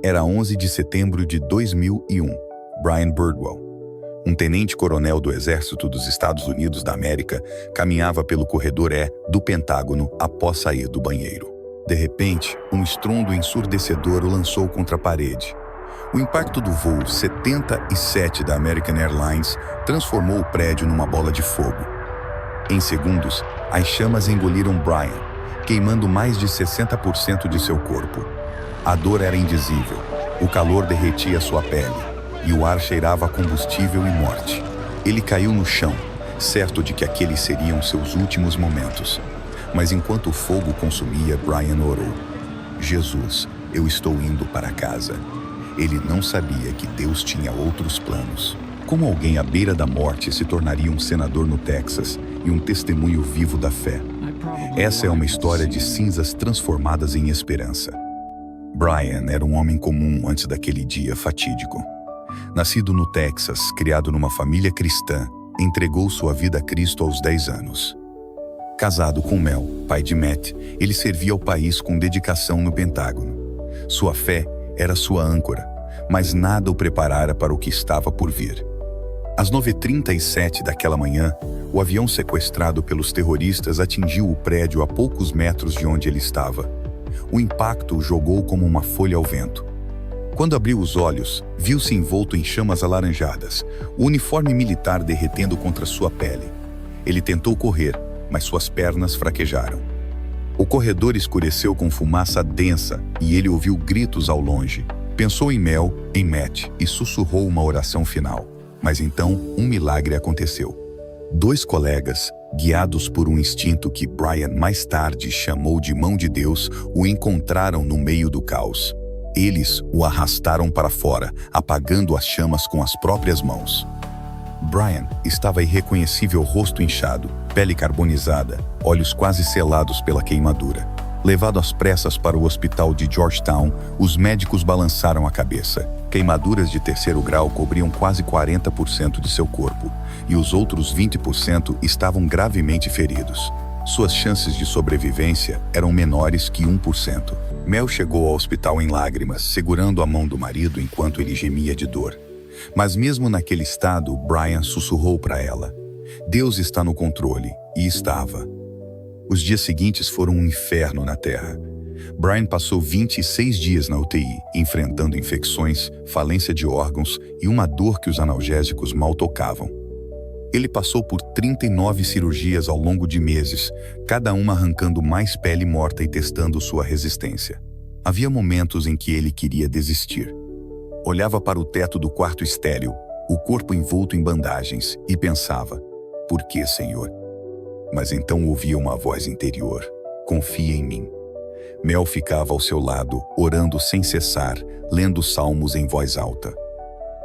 Era 11 de setembro de 2001. Brian Birdwell, um tenente-coronel do Exército dos Estados Unidos da América, caminhava pelo corredor E do Pentágono após sair do banheiro. De repente, um estrondo ensurdecedor o lançou contra a parede. O impacto do voo 77 da American Airlines transformou o prédio numa bola de fogo. Em segundos, as chamas engoliram Brian, queimando mais de 60% de seu corpo. A dor era indizível, o calor derretia sua pele, e o ar cheirava a combustível e morte. Ele caiu no chão, certo de que aqueles seriam seus últimos momentos. Mas enquanto o fogo consumia, Brian orou: Jesus, eu estou indo para casa. Ele não sabia que Deus tinha outros planos. Como alguém à beira da morte se tornaria um senador no Texas e um testemunho vivo da fé? Essa é uma história de cinzas transformadas em esperança. Brian era um homem comum antes daquele dia fatídico. Nascido no Texas, criado numa família cristã, entregou sua vida a Cristo aos 10 anos. Casado com Mel, pai de Matt, ele servia ao país com dedicação no Pentágono. Sua fé era sua âncora, mas nada o preparara para o que estava por vir. Às 9h37 daquela manhã, o avião sequestrado pelos terroristas atingiu o prédio a poucos metros de onde ele estava. O impacto o jogou como uma folha ao vento. Quando abriu os olhos, viu-se envolto em chamas alaranjadas, o uniforme militar derretendo contra sua pele. Ele tentou correr, mas suas pernas fraquejaram. O corredor escureceu com fumaça densa e ele ouviu gritos ao longe. Pensou em Mel, em Matt e sussurrou uma oração final. Mas então, um milagre aconteceu. 2 colegas, guiados por um instinto que Brian mais tarde chamou de mão de Deus, o encontraram no meio do caos. Eles o arrastaram para fora, apagando as chamas com as próprias mãos. Brian estava irreconhecível, rosto inchado, pele carbonizada, olhos quase selados pela queimadura. Levado às pressas para o hospital de Georgetown, os médicos balançaram a cabeça. Queimaduras de 3º grau cobriam quase 40% de seu corpo, e os outros 20% estavam gravemente feridos. Suas chances de sobrevivência eram menores que 1%. Mel chegou ao hospital em lágrimas, segurando a mão do marido enquanto ele gemia de dor. Mas mesmo naquele estado, Brian sussurrou para ela: Deus está no controle, e estava. Os dias seguintes foram um inferno na Terra. Brian passou 26 dias na UTI, enfrentando infecções, falência de órgãos e uma dor que os analgésicos mal tocavam. Ele passou por 39 cirurgias ao longo de meses, cada uma arrancando mais pele morta e testando sua resistência. Havia momentos em que ele queria desistir. Olhava para o teto do quarto estéril, o corpo envolto em bandagens, e pensava: por que, Senhor? Mas então ouvia uma voz interior: confia em mim. Mel ficava ao seu lado, orando sem cessar, lendo salmos em voz alta.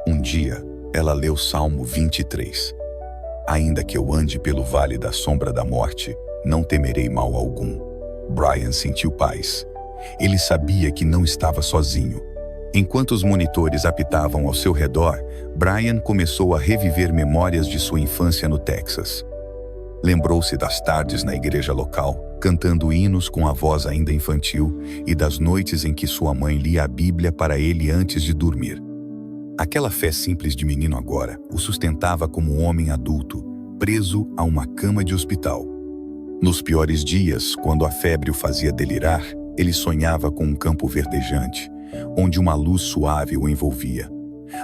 Um dia, ela leu Salmo 23. Ainda que eu ande pelo vale da sombra da morte, não temerei mal algum. Brian sentiu paz. Ele sabia que não estava sozinho. Enquanto os monitores apitavam ao seu redor, Brian começou a reviver memórias de sua infância no Texas. Lembrou-se das tardes na igreja local, cantando hinos com a voz ainda infantil, e das noites em que sua mãe lia a Bíblia para ele antes de dormir. Aquela fé simples de menino agora o sustentava como um homem adulto, preso a uma cama de hospital. Nos piores dias, quando a febre o fazia delirar, ele sonhava com um campo verdejante, onde uma luz suave o envolvia.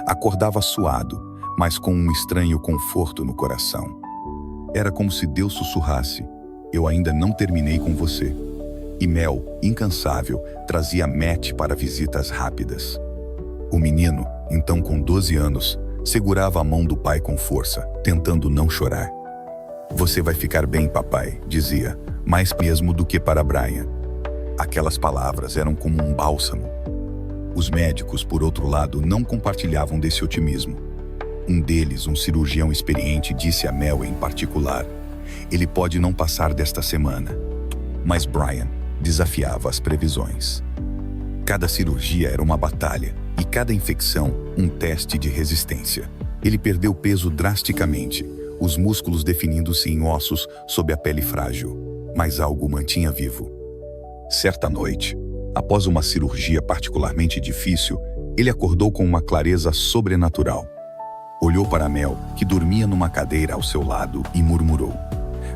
Acordava suado, mas com um estranho conforto no coração. Era como se Deus sussurrasse: eu ainda não terminei com você. E Mel, incansável, trazia Matt para visitas rápidas. O menino, então com 12 anos, segurava a mão do pai com força, tentando não chorar. Você vai ficar bem, papai, dizia, mais mesmo do que para Brian. Aquelas palavras eram como um bálsamo. Os médicos, por outro lado, não compartilhavam desse otimismo. Um deles, um cirurgião experiente, disse a Mel em particular: ele pode não passar desta semana. Mas Brian desafiava as previsões. Cada cirurgia era uma batalha, e cada infecção um teste de resistência. Ele perdeu peso drasticamente, os músculos definindo-se em ossos sob a pele frágil, mas algo o mantinha vivo. Certa noite, Após uma cirurgia particularmente difícil, ele acordou com uma clareza sobrenatural. Olhou para Mel, que dormia numa cadeira ao seu lado, e murmurou: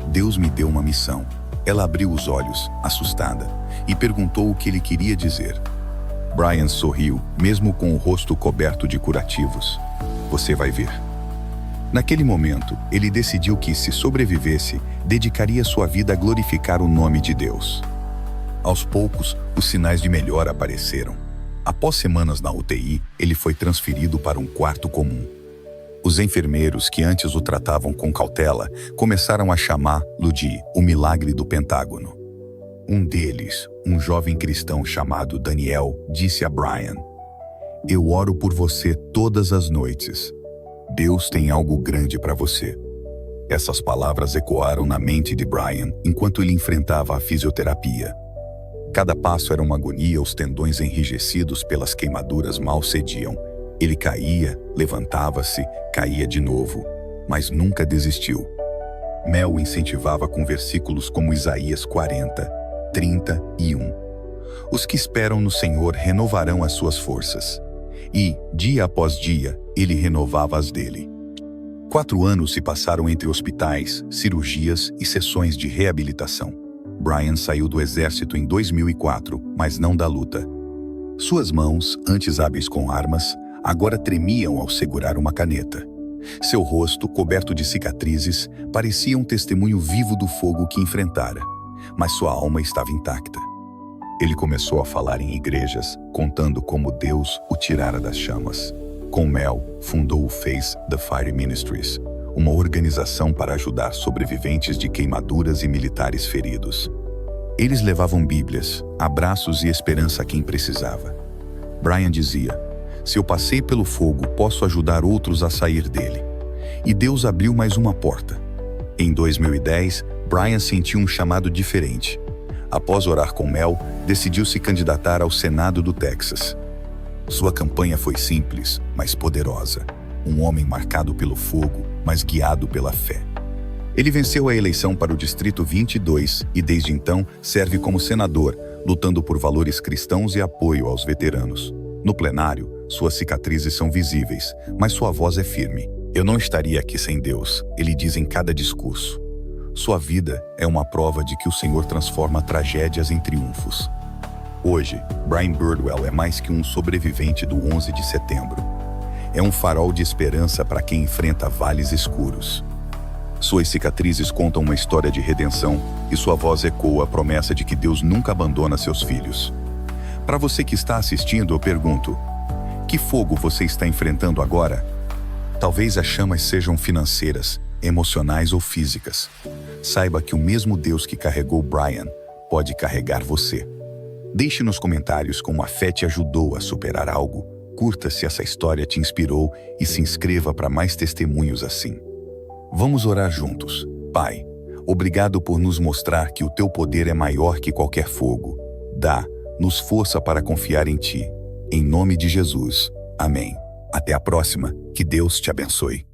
"Deus me deu uma missão." Ela abriu os olhos, assustada, e perguntou o que ele queria dizer. Brian sorriu, mesmo com o rosto coberto de curativos. "Você vai ver." Naquele momento, ele decidiu que, se sobrevivesse, dedicaria sua vida a glorificar o nome de Deus. Aos poucos, os sinais de melhora apareceram. Após semanas na UTI, ele foi transferido para um quarto comum. Os enfermeiros, que antes o tratavam com cautela, começaram a chamá-lo de "o milagre do Pentágono." Um deles, um jovem cristão chamado Daniel, disse a Brian: "Eu oro por você todas as noites. Deus tem algo grande para você." Essas palavras ecoaram na mente de Brian enquanto ele enfrentava a fisioterapia. Cada passo era uma agonia, os tendões enrijecidos pelas queimaduras mal cediam. Ele caía, levantava-se, caía de novo, mas nunca desistiu. Mel o incentivava com versículos como Isaías 40, 31. "Os que esperam no Senhor renovarão as suas forças." E, dia após dia, ele renovava as dele. 4 anos se passaram entre hospitais, cirurgias e sessões de reabilitação. Brian saiu do exército em 2004, mas não da luta. Suas mãos, antes hábeis com armas, agora tremiam ao segurar uma caneta. Seu rosto, coberto de cicatrizes, parecia um testemunho vivo do fogo que enfrentara, mas sua alma estava intacta. Ele começou a falar em igrejas, contando como Deus o tirara das chamas. Com Mel, fundou o Face the Fire Ministries, uma organização para ajudar sobreviventes de queimaduras e militares feridos. Eles levavam Bíblias, abraços e esperança a quem precisava. Brian dizia: "Se eu passei pelo fogo, posso ajudar outros a sair dele." E Deus abriu mais uma porta. Em 2010, Brian sentiu um chamado diferente. Após orar com Mel, decidiu se candidatar ao Senado do Texas. Sua campanha foi simples, mas poderosa. Um homem marcado pelo fogo, mas guiado pela fé. Ele venceu a eleição para o Distrito 22 e, desde então, serve como senador, lutando por valores cristãos e apoio aos veteranos. No plenário, suas cicatrizes são visíveis, mas sua voz é firme. "Eu não estaria aqui sem Deus", ele diz em cada discurso. Sua vida é uma prova de que o Senhor transforma tragédias em triunfos. Hoje, Brian Birdwell é mais que um sobrevivente do 11 de setembro. É um farol de esperança para quem enfrenta vales escuros. Suas cicatrizes contam uma história de redenção e sua voz ecoa a promessa de que Deus nunca abandona seus filhos. Para você que está assistindo, eu pergunto: que fogo você está enfrentando agora? Talvez as chamas sejam financeiras, emocionais ou físicas. Saiba que o mesmo Deus que carregou Brian pode carregar você. Deixe nos comentários como a fé te ajudou a superar algo. Curta se essa história te inspirou e se inscreva para mais testemunhos assim. Vamos orar juntos. Pai, obrigado por nos mostrar que o teu poder é maior que qualquer fogo. Dá-nos força para confiar em ti. Em nome de Jesus. Amém. Até a próxima. Que Deus te abençoe.